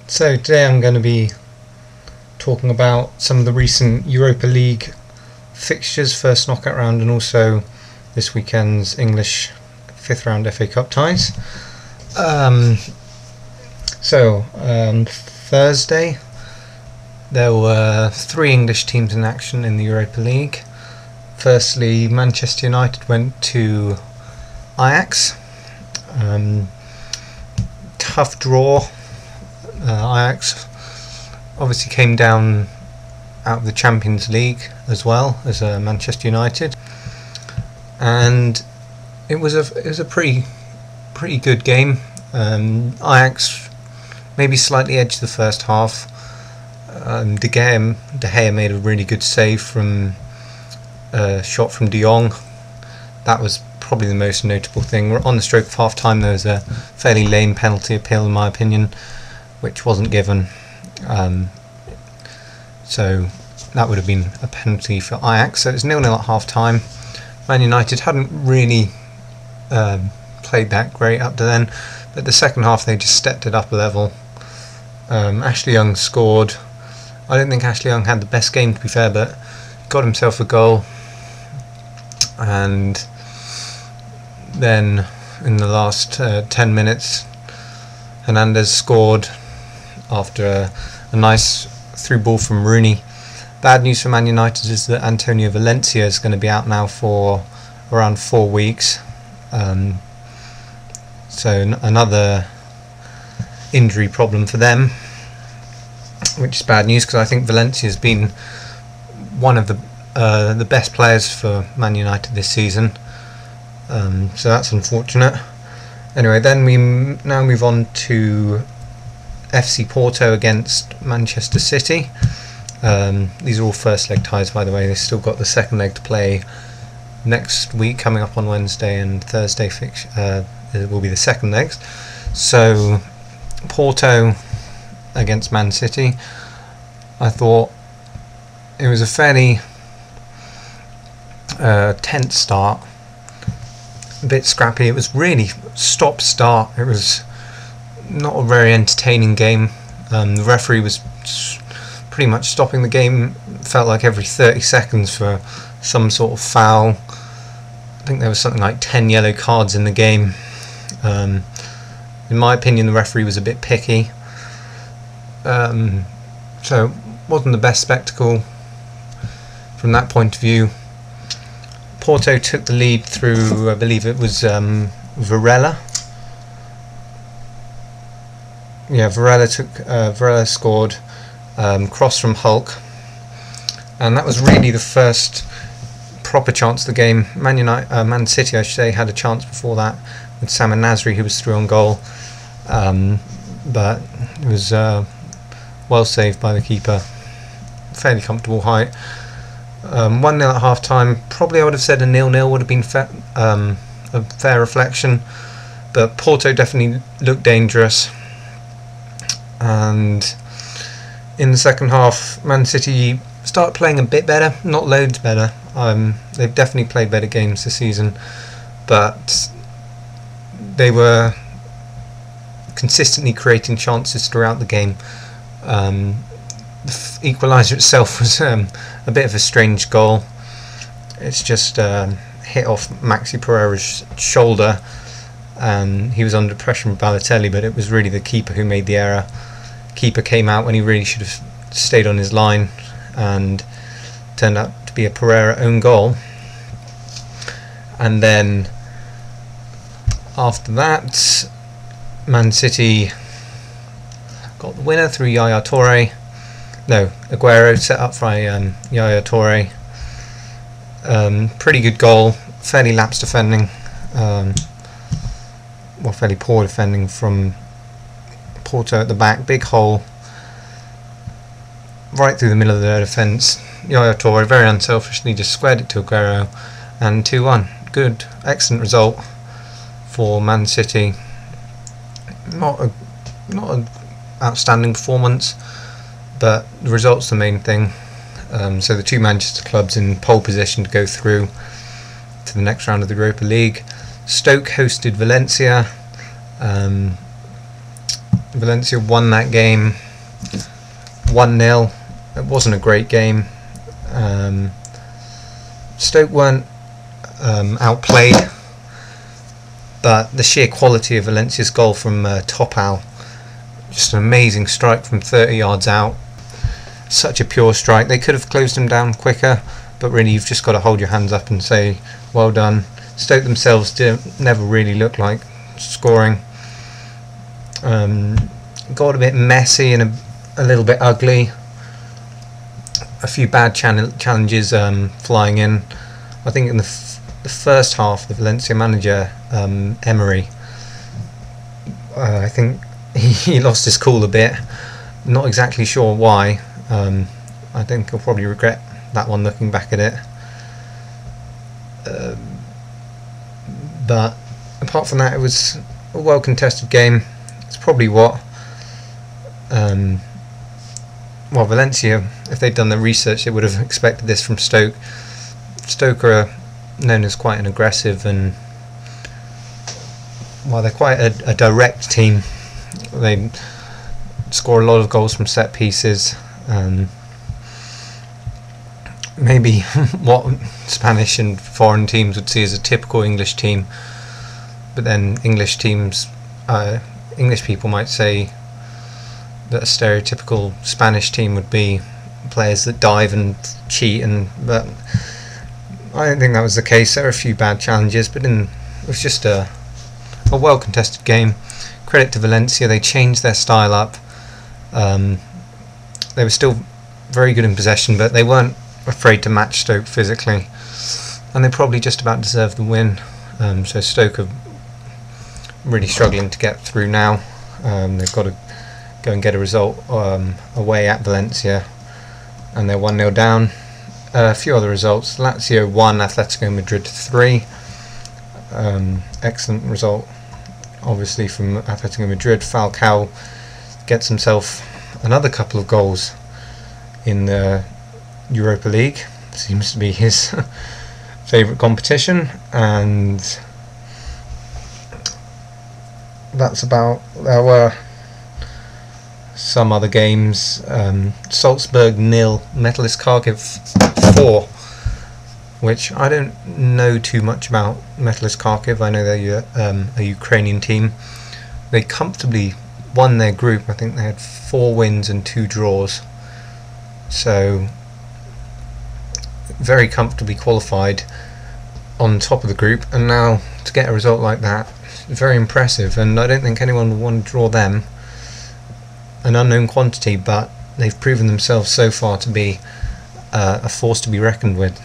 So today I'm going to be talking about some of the recent Europa League fixtures, first knockout round, and also this weekend's English 5th round FA Cup ties. Thursday there were 3 English teams in action in the Europa League. Firstly, Manchester United went to Ajax. Tough draw. Ajax obviously came down out of the Champions League as well as Manchester United, and it was a pretty good game. Ajax maybe slightly edged the first half. De Gea made a really good save from a shot from De Jong. That was probably the most notable thing. On the stroke of half time there was a fairly lame penalty appeal in my opinion, which wasn't given, so that would have been a penalty for Ajax. So it was 0-0 at half time. Man United hadn't really played that great up to then, but the second half they just stepped it up a level. Ashley Young scored. I don't think Ashley Young had the best game, to be fair, but got himself a goal, and then in the last 10 minutes Hernandez scored after a nice through ball from Rooney. Bad news for Man United is that Antonio Valencia is going to be out now for around 4 weeks. So another injury problem for them, which is bad news because I think Valencia has been one of the best players for Man United this season. So that's unfortunate. Anyway, then we now move on to FC Porto against Manchester City. These are all first leg ties, by the way. They've still got the second leg to play next week, coming up on Wednesday, and Thursday will be the second legs. So Porto against Man City, I thought it was a fairly tense start, a bit scrappy. It was really stop-start. It was not a very entertaining game. The referee was pretty much stopping the game, felt like every 30 seconds for some sort of foul. I think there was something like 10 yellow cards in the game. In my opinion, the referee was a bit picky, so it wasn't the best spectacle from that point of view. Porto took the lead through, I believe it was Varela. Yeah, Varela scored, cross from Hulk, and that was really the first proper chance of the game. Man City, I should say, had a chance before that with Sam Nasri, who was through on goal, but it was well saved by the keeper. Fairly comfortable height. 1-0 at half time. Probably I would have said a 0-0 would have been a fair reflection, but Porto definitely looked dangerous. And in the second half, Man City started playing a bit better, not loads better. They've definitely played better games this season, but they were consistently creating chances throughout the game. The equaliser itself was a bit of a strange goal. It's just hit off Maxi Pereira's shoulder, and he was under pressure from Balotelli, but it was really the keeper who made the error. Keeper came out when he really should have stayed on his line, and turned out to be a Pereira own goal. And then after that, Man City got the winner through Yaya Toure. No, Aguero set up by Yaya Toure. Pretty good goal. Fairly lax defending. Fairly poor defending from Porto at the back. Big hole right through the middle of their defence. Yaya Toure very unselfishly just squared it to Aguero, and 2-1. Good, excellent result for Man City. Not an outstanding performance, but the result's the main thing. So the two Manchester clubs in pole position to go through to the next round of the Europa League. Stoke hosted Valencia. Valencia won that game 1-0. It wasn't a great game. Stoke weren't outplayed, but the sheer quality of Valencia's goal from Topal, just an amazing strike from 30 yards out. Such a pure strike. They could have closed him down quicker, but really you've just got to hold your hands up and say well done. Stoke themselves never really looked like scoring. Got a bit messy and a little bit ugly. A few bad challenges flying in. I think in the first half, the Valencia manager, Emery, I think he lost his cool a bit. Not exactly sure why. I think he'll probably regret that one looking back at it. But apart from that, it was a well contested game. It's probably what Valencia, if they'd done the research, they would have expected this from Stoke. Stoke are known as quite an aggressive and, well, they're quite a direct team. They score a lot of goals from set pieces. Maybe what Spanish and foreign teams would see as a typical English team, but then English people might say that a stereotypical Spanish team would be players that dive and cheat, but I don't think that was the case. There were a few bad challenges, but it was just a well contested game. Credit to Valencia, they changed their style up. They were still very good in possession, but they weren't afraid to match Stoke physically, and they probably just about deserved the win. So Stoke are really struggling to get through now. They've got to go and get a result away at Valencia, and they're 1-0 down. A few other results: Lazio 1, Atletico Madrid 3. Excellent result, obviously, from Atletico Madrid. Falcao gets himself another couple of goals in the Europa League. Seems to be his favourite competition, and that's about. There were some other games. Salzburg 0, Metalist Kharkiv 4, which I don't know too much about. Metalist Kharkiv, I know they're a Ukrainian team. They comfortably won their group. I think they had 4 wins and 2 draws, so very comfortably qualified on top of the group, and now to get a result like that, very impressive. And I don't think anyone would want to draw them. An unknown quantity, but they've proven themselves so far to be a force to be reckoned with.